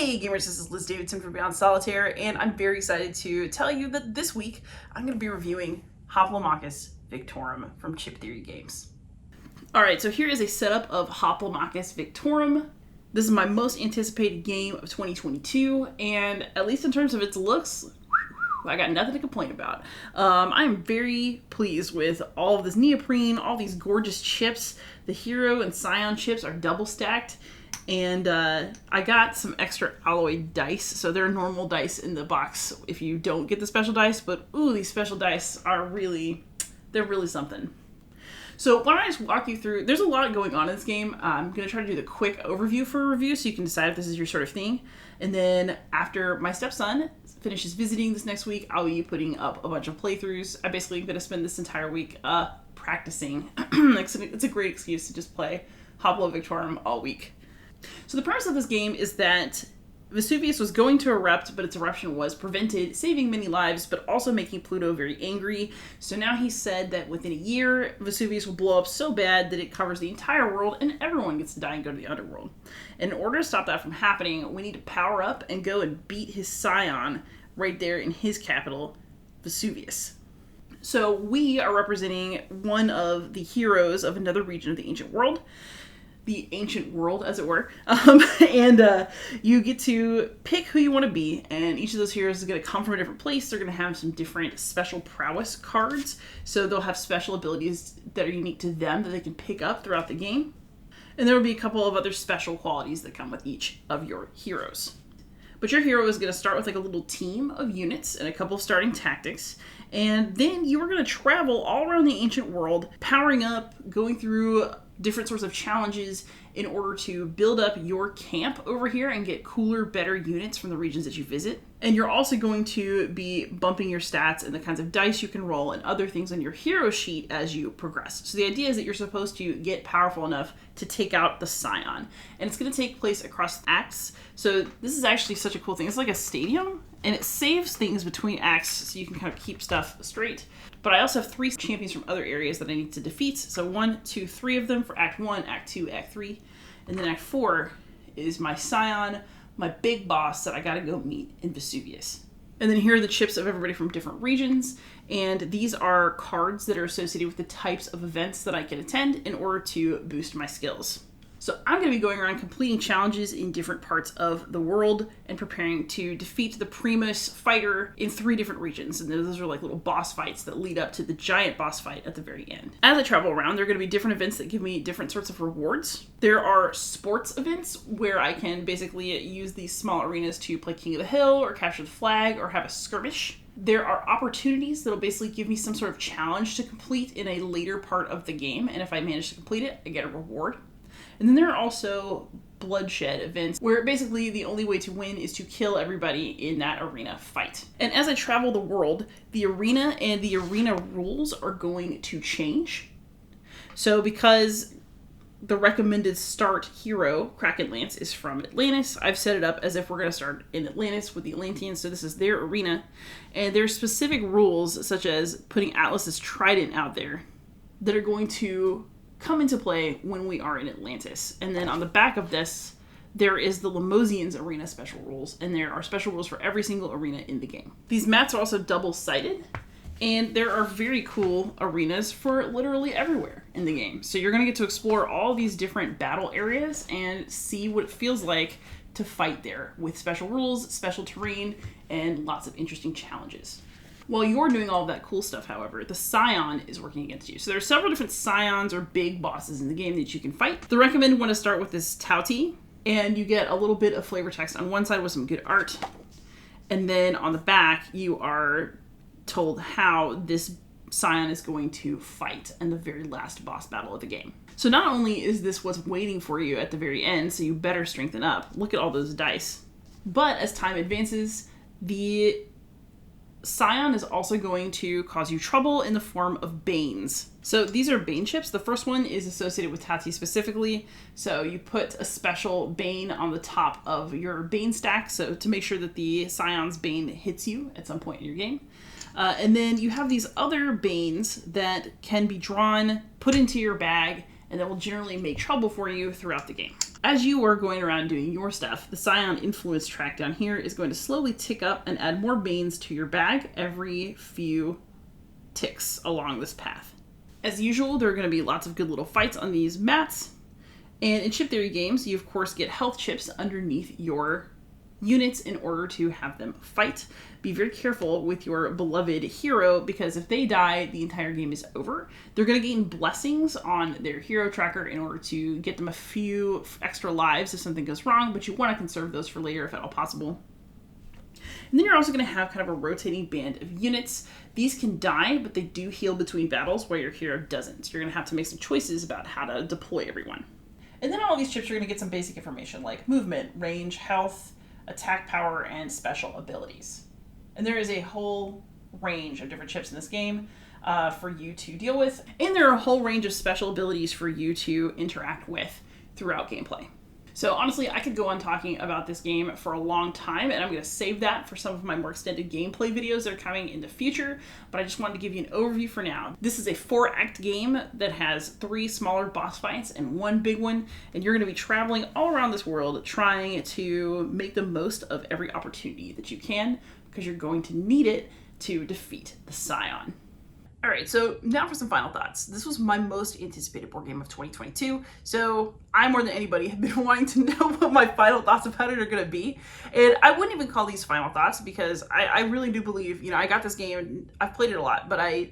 Hey gamers, this is Liz Davidson from Beyond Solitaire, and I'm very excited to tell you that this week I'm going to be reviewing Hoplomachus Victorum from Chip Theory Games. Alright, so here is a setup of Hoplomachus Victorum. This is my most anticipated game of 2022, and at least in terms of its looks, I got nothing to complain about. I'm very pleased with all of this neoprene, all these gorgeous chips. The hero and scion chips are double stacked. And I got some extra alloy dice, so there are normal dice in the box if you don't get the special dice, but ooh, these special dice are they're really something. So why don't I just walk you through, there's a lot going on in this game. I'm going to try to do the quick overview for a review so you can decide if this is your sort of thing. And then after my stepson finishes visiting this next week, I'll be putting up a bunch of playthroughs. I'm basically going to spend this entire week practicing. It's a great excuse to just play Hoplo Victorum all week. So the premise of this game is that Vesuvius was going to erupt, but its eruption was prevented, saving many lives, but also making Pluto very angry. So now he said that within a year, Vesuvius will blow up so bad that it covers the entire world and everyone gets to die and go to the underworld. And in order to stop that from happening, we need to power up and go and beat his scion right there in his capital, Vesuvius. So we are representing one of the heroes of another region of the ancient world. The ancient world, as it were, and you get to pick who you want to be, and each of those heroes is going to come from a different place. They're going to have some different special prowess cards, so they'll have special abilities that are unique to them that they can pick up throughout the game, and there will be a couple of other special qualities that come with each of your heroes. But your hero is going to start with like a little team of units and a couple of starting tactics, and then you are going to travel all around the ancient world, powering up, going through different sorts of challenges in order to build up your camp over here and get cooler, better units from the regions that you visit. And you're also going to be bumping your stats and the kinds of dice you can roll and other things on your hero sheet as you progress. So the idea is that you're supposed to get powerful enough to take out the scion. And it's going to take place across acts. So this is actually such a cool thing. It's like a stadium, and it saves things between acts so you can kind of keep stuff straight. But I also have 3 champions from other areas that I need to defeat. So 1, 2, 3 of them for Act 1, Act 2, Act 3. And then Act 4 is my scion, my big boss that I gotta go meet in Vesuvius. And then here are the chips of everybody from different regions. And these are cards that are associated with the types of events that I can attend in order to boost my skills. So I'm going to be going around completing challenges in different parts of the world and preparing to defeat the Primus fighter in 3 different regions. And those are like little boss fights that lead up to the giant boss fight at the very end. As I travel around, there are going to be different events that give me different sorts of rewards. There are sports events where I can basically use these small arenas to play King of the Hill or capture the flag or have a skirmish. There are opportunities that'll basically give me some sort of challenge to complete in a later part of the game. And if I manage to complete it, I get a reward. And then there are also bloodshed events where basically the only way to win is to kill everybody in that arena fight. And as I travel the world, the arena and the arena rules are going to change. So because the recommended start hero, Kraken Lance, is from Atlantis, I've set it up as if we're going to start in Atlantis with the Atlanteans, so this is their arena. And there are specific rules, such as putting Atlas's trident out there, that are going to come into play when we are in Atlantis. And then on the back of this, there is the Lemosians arena special rules, and there are special rules for every single arena in the game. These mats are also double-sided, and there are very cool arenas for literally everywhere in the game. So you're going to get to explore all these different battle areas and see what it feels like to fight there with special rules, special terrain, and lots of interesting challenges. While you're doing all of that cool stuff, however, the scion is working against you. So there are several different scions or big bosses in the game that you can fight. The recommended one to start with is Tauti, and you get a little bit of flavor text on one side with some good art. And then on the back, you are told how this scion is going to fight in the very last boss battle of the game. So not only is this what's waiting for you at the very end, so you better strengthen up. Look at all those dice. But as time advances, the scion is also going to cause you trouble in the form of Banes. So these are Bane Chips. The first one is associated with Tati specifically. So you put a special Bane on the top of your Bane stack, so to make sure that the scion's Bane hits you at some point in your game. And then you have these other Banes that can be drawn, put into your bag, and that will generally make trouble for you throughout the game. As you are going around doing your stuff, the Scion influence track down here is going to slowly tick up and add more Banes to your bag every few ticks along this path. As usual, there are going to be lots of good little fights on these mats, and in chip theory games, you of course get health chips underneath your units in order to have them fight. Be very careful with your beloved hero, because if they die, the entire game is over. They're going to gain blessings on their hero tracker in order to get them a few extra lives if something goes wrong, but you want to conserve those for later if at all possible. And then you're also going to have kind of a rotating band of units. These can die, but they do heal between battles where your hero doesn't. So you're going to have to make some choices about how to deploy everyone. And then all of these chips are going to get some basic information like movement, range, health, attack power, and special abilities. And there is a whole range of different chips in this game for you to deal with. And there are a whole range of special abilities for you to interact with throughout gameplay. So honestly, I could go on talking about this game for a long time, and I'm going to save that for some of my more extended gameplay videos that are coming in the future, but I just wanted to give you an overview for now. This is a 4-act game that has 3 smaller boss fights and 1 big one, and you're going to be traveling all around this world trying to make the most of every opportunity that you can, because you're going to need it to defeat the Scion. All right, so now for some final thoughts. This was my most anticipated board game of 2022, so I, more than anybody, have been wanting to know what my final thoughts about it are going to be. And I wouldn't even call these final thoughts, because I really do believe, I got this game, I've played it a lot, but I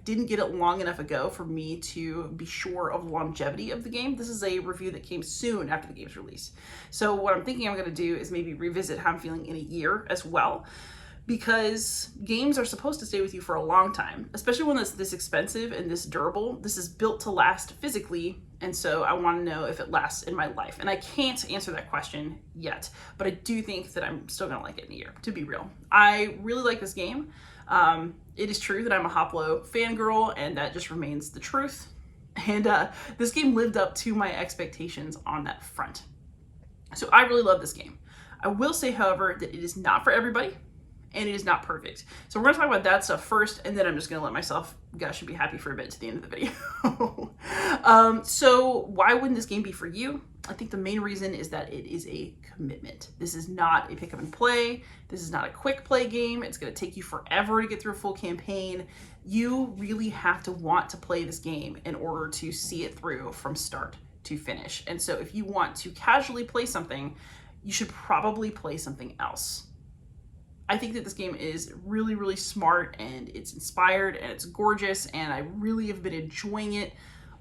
didn't get it long enough ago for me to be sure of the longevity of the game. This is a review that came soon after the game's release. So what I'm thinking I'm going to do is maybe revisit how I'm feeling in a year as well, because games are supposed to stay with you for a long time, especially when it's this expensive and this durable. This is built to last physically, and so I want to know if it lasts in my life. And I can't answer that question yet, but I do think that I'm still going to like it in a year, to be real. I really like this game. It is true that I'm a Hoplo fangirl, and that just remains the truth. And this game lived up to my expectations on that front. So I really love this game. I will say, however, that it is not for everybody, and it is not perfect. So we're gonna talk about that stuff first, and then I'm just gonna let myself gush and be happy for a bit to the end of the video. So why wouldn't this game be for you? I think the main reason is that it is a commitment. This is not a pick up and play. This is not a quick play game. It's gonna take you forever to get through a full campaign. You really have to want to play this game in order to see it through from start to finish. And so if you want to casually play something, you should probably play something else. I think that this game is really, really smart, and it's inspired, and it's gorgeous, and I really have been enjoying it,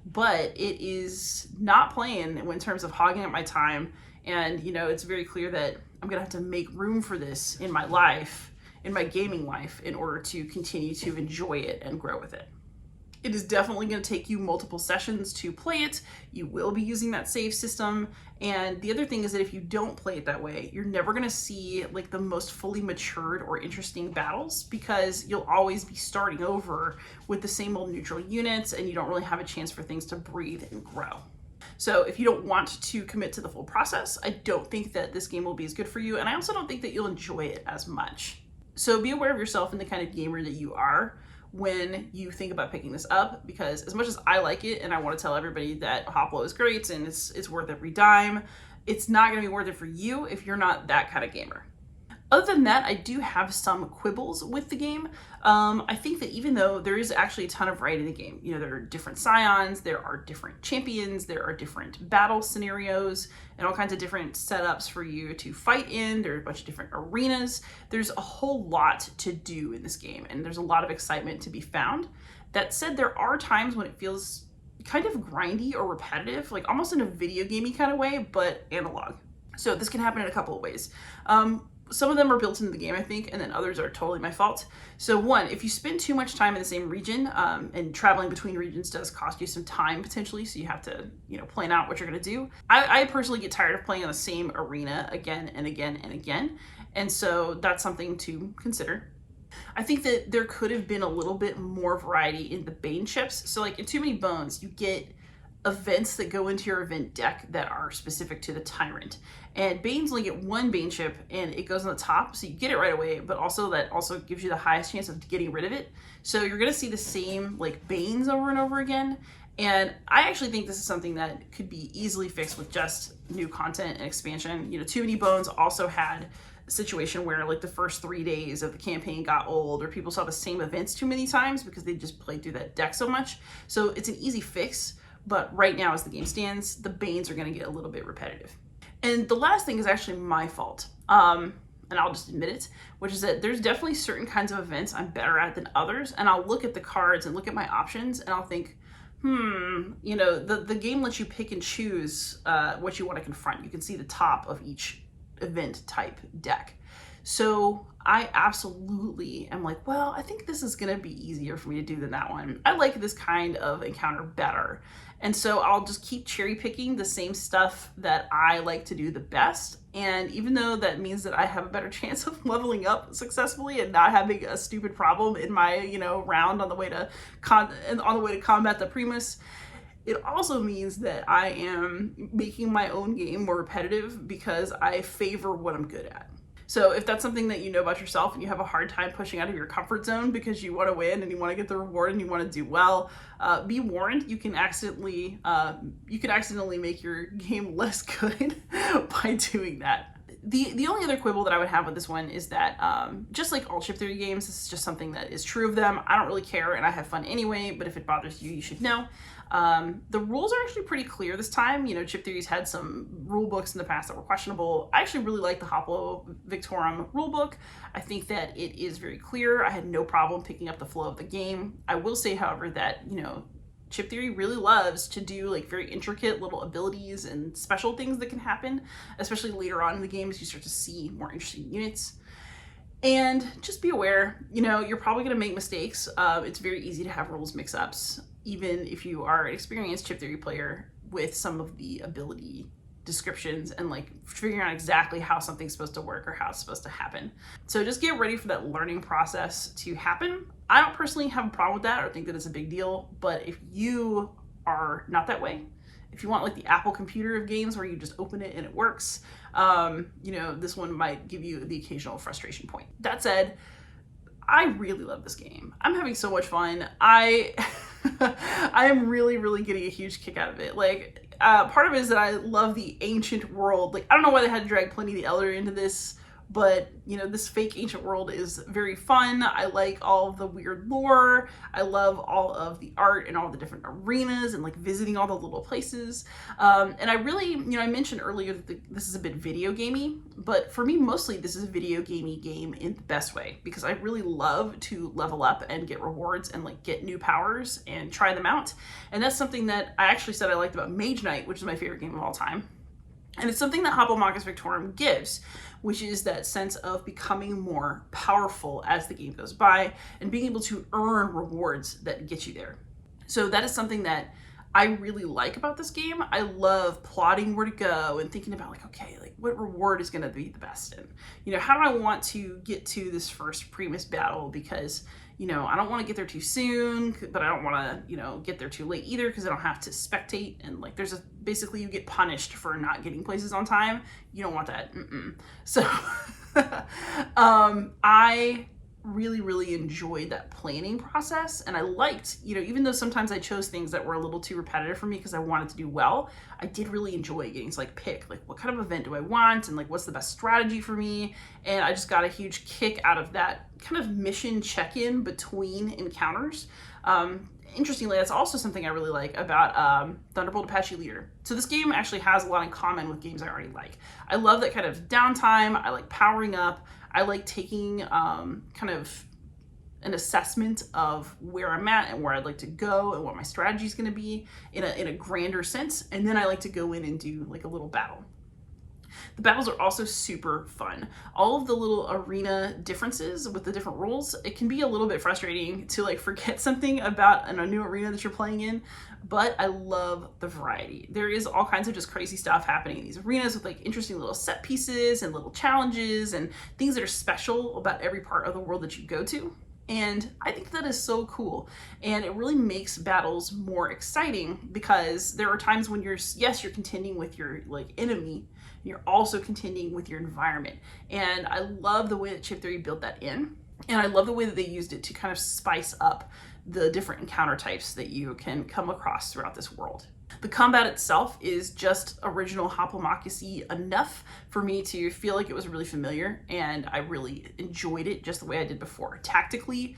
but it is not playing in terms of hogging up my time. And, it's very clear that I'm gonna have to make room for this in my life, in my gaming life, in order to continue to enjoy it and grow with it. It is definitely going to take you multiple sessions to play it. You will be using that save system. And the other thing is that if you don't play it that way, you're never going to see like the most fully matured or interesting battles, because you'll always be starting over with the same old neutral units, and you don't really have a chance for things to breathe and grow. So if you don't want to commit to the full process, I don't think that this game will be as good for you. And I also don't think that you'll enjoy it as much. So be aware of yourself and the kind of gamer that you are when you think about picking this up, because as much as I like it and I want to tell everybody that Hoplo is great and it's worth every dime, it's not going to be worth it for you if you're not that kind of gamer. Other than that, I do have some quibbles with the game. I think that even though there is actually a ton of variety in the game, there are different Scions, there are different champions, there are different battle scenarios, and all kinds of different setups for you to fight in. There are a bunch of different arenas. There's a whole lot to do in this game, and there's a lot of excitement to be found. That said, there are times when it feels kind of grindy or repetitive, like almost in a video gamey kind of way, but analog. So this can happen in a couple of ways. Some of them are built into the game, I think, and then others are totally my fault. So one, if you spend too much time in the same region, and traveling between regions does cost you some time potentially, so you have to, plan out what you're gonna do. I personally get tired of playing on the same arena again and again and again, and so that's something to consider. I think that there could have been a little bit more variety in the Bane Chips. So like in Too Many Bones, you get events that go into your event deck that are specific to the Tyrant. And Banes only get one Bane chip, and it goes on the top, so you get it right away, but also that also gives you the highest chance of getting rid of it. So you're gonna see the same like Banes over and over again, And I actually think this is something that could be easily fixed with just new content and expansion. You know, Too Many Bones also had a situation where like the first 3 days of the campaign got old, or people saw the same events too many times because they just played through that deck so much. So it's an easy fix, but right now as the game stands, the Banes are going to get a little bit repetitive. And the last thing is actually my fault. And I'll just admit it, which is that there's definitely certain kinds of events I'm better at than others. And I'll look at the cards and look at my options and I'll think, you know, the game lets you pick and choose what you want to confront. You can see the top of each event type deck. So I absolutely am like, well, I think this is going to be easier for me to do than that one. I like this kind of encounter better. And so I'll just keep cherry picking the same stuff that I like to do the best. And even though that means that I have a better chance of leveling up successfully and not having a stupid problem in my, you know, round on the way to combat the Primus, it also means that I am making my own game more repetitive because I favor what I'm good at. So if that's something that you know about yourself and you have a hard time pushing out of your comfort zone because you want to win and you want to get the reward and you want to do well, be warned, you can accidentally make your game less good by doing that. The only other quibble that I would have with this one is that just like all chip theory games, this is just something that is true of them. I don't really care and I have fun anyway, but if it bothers you, you should know. The rules are actually pretty clear this time. You know, chip theory's had some rule books in the past that were questionable. I actually really like the Victorum rule book. I think that it is very clear. I had no problem picking up the flow of the game. I will say, however, that, you know, chip theory really loves to do like very intricate little abilities and special things that can happen, especially later on in the game as you start to see more interesting units. And just be aware, you know, you're probably going to make mistakes. It's very easy to have rules mix-ups, even if you are an experienced chip theory player, with some of the ability descriptions and like figuring out exactly how something's supposed to work or how it's supposed to happen. So just get ready for that learning process to happen. I don't personally have a problem with that or think that it's a big deal, but if you are not that way, if you want like the Apple computer of games where you just open it and it works, you know, this one might give you the occasional frustration point. That said, I really love this game. I'm having so much fun. I am really, really getting a huge kick out of it. Like, part of it is that I love the ancient world. Like, I don't know why they had to drag Pliny the Elder into this, but, you know, this fake ancient world is very fun. I like all of the weird lore. I love all of the art and all the different arenas and like visiting all the little places. And I really, you know, I mentioned earlier that this is a bit video gamey, but for me, mostly this is a video gamey game in the best way, because I really love to level up and get rewards and like get new powers and try them out. And that's something that I actually said I liked about Mage Knight, which is my favorite game of all time. And it's something that Hoplomachus Victorum gives, which is that sense of becoming more powerful as the game goes by and being able to earn rewards that get you there. So that is something that I really like about this game. I love plotting where to go and thinking about like, okay, like what reward is going to be the best? And, you know, how do I want to get to this first Primus battle? Because, you know, I don't want to get there too soon, but I don't want to, you know, get there too late either, because I don't have to spectate. And like, basically you get punished for not getting places on time. You don't want that. So I really, really enjoyed that planning process. And I liked, you know, even though sometimes I chose things that were a little too repetitive for me because I wanted to do well, I did really enjoy getting to like pick like what kind of event do I want and like what's the best strategy for me. And I just got a huge kick out of that kind of mission check-in between encounters. Interestingly, that's also something I really like about Thunderbolt Apache Leader. So this game actually has a lot in common with games I already like. I love that kind of downtime. I like powering up. I like taking kind of an assessment of where I'm at and where I'd like to go and what my strategy is going to be in a grander sense. And then I like to go in and do like a little battle. The battles are also super fun. All of the little arena differences with the different rules, it can be a little bit frustrating to like forget something about a new arena that you're playing in, but I love the variety. There is all kinds of just crazy stuff happening in these arenas with like interesting little set pieces and little challenges and things that are special about every part of the world that you go to. And I think that is so cool. And it really makes battles more exciting because there are times when you're contending with your like enemy, you're also contending with your environment. And I love the way that Chip Theory built that in. And I love the way that they used it to kind of spice up the different encounter types that you can come across throughout this world. The combat itself is just original Hoplomachus-y enough for me to feel like it was really familiar, and I really enjoyed it just the way I did before. Tactically,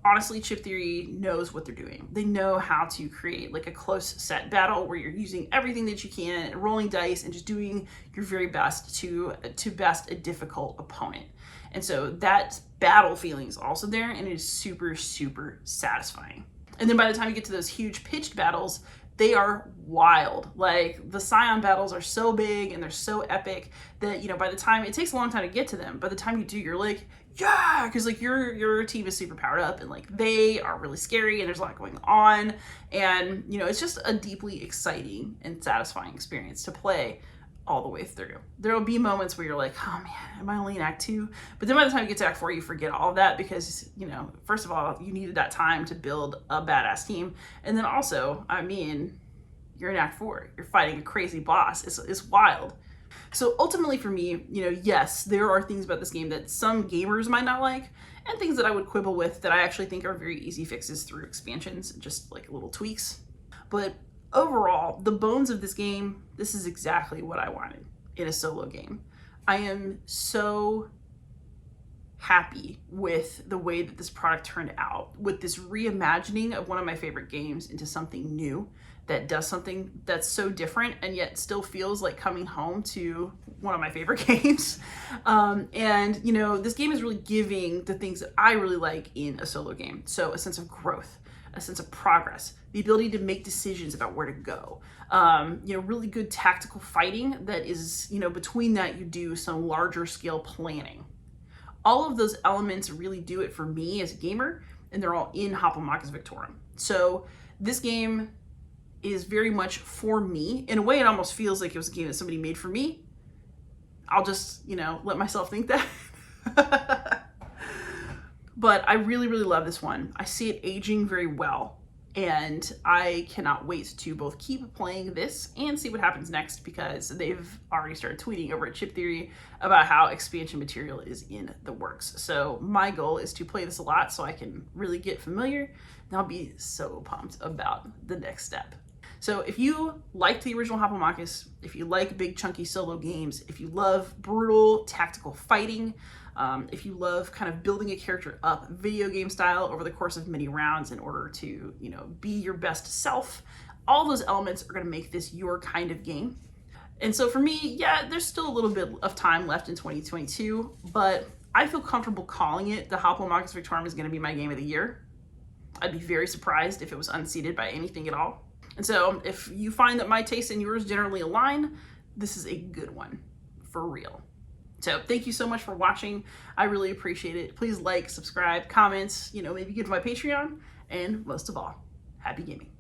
honestly, Chip Theory knows what they're doing. They know how to create like a close set battle where you're using everything that you can and rolling dice and just doing your very best to best a difficult opponent. And so that battle feeling is also there, and it is super, super satisfying. And then by the time you get to those huge pitched battles, they are wild. Like the Scion battles are so big and they're so epic that, you know, by the time it takes a long time to get to them, by the time you do, you're like, yeah, because like your team is super powered up and like they are really scary and there's a lot going on, and you know, it's just a deeply exciting and satisfying experience to play all the way through. There will be moments where you're like, oh man, am I only in Act 2? But then by the time you get to Act 4, you forget all of that because, you know, first of all, you needed that time to build a badass team. And then also, I mean, you're in Act 4. You're fighting a crazy boss. It's wild. So ultimately for me, you know, yes, there are things about this game that some gamers might not like, and things that I would quibble with that I actually think are very easy fixes through expansions, just like little tweaks. But overall, the bones of this game, this is exactly what I wanted in a solo game. I am so happy with the way that this product turned out, with this reimagining of one of my favorite games into something new that does something that's so different and yet still feels like coming home to one of my favorite games. And, you know, this game is really giving the things that I really like in a solo game. So a sense of growth, a sense of progress, the ability to make decisions about where to go, you know, really good tactical fighting that is, you know, between that you do some larger scale planning. All of those elements really do it for me as a gamer, and they're all in Hoplomachus Victorum. So this game is very much for me. In a way, it almost feels like it was a game that somebody made for me. I'll just, you know, let myself think that. But I really, really love this one. I see it aging very well, and I cannot wait to both keep playing this and see what happens next, because they've already started tweeting over at Chip Theory about how expansion material is in the works. So my goal is to play this a lot so I can really get familiar, and I'll be so pumped about the next step. So if you liked the original Hoplomachus, if you like big chunky solo games, if you love brutal tactical fighting, if you love kind of building a character up video game style over the course of many rounds in order to, you know, be your best self, all those elements are going to make this your kind of game. And so for me, yeah, there's still a little bit of time left in 2022, but I feel comfortable calling it the Hoplomachus Victorum is going to be my game of the year. I'd be very surprised if it was unseated by anything at all. And so if you find that my tastes and yours generally align, this is a good one for real. So thank you so much for watching. I really appreciate it. Please like, subscribe, comment, you know, maybe get to my Patreon, and most of all, happy gaming.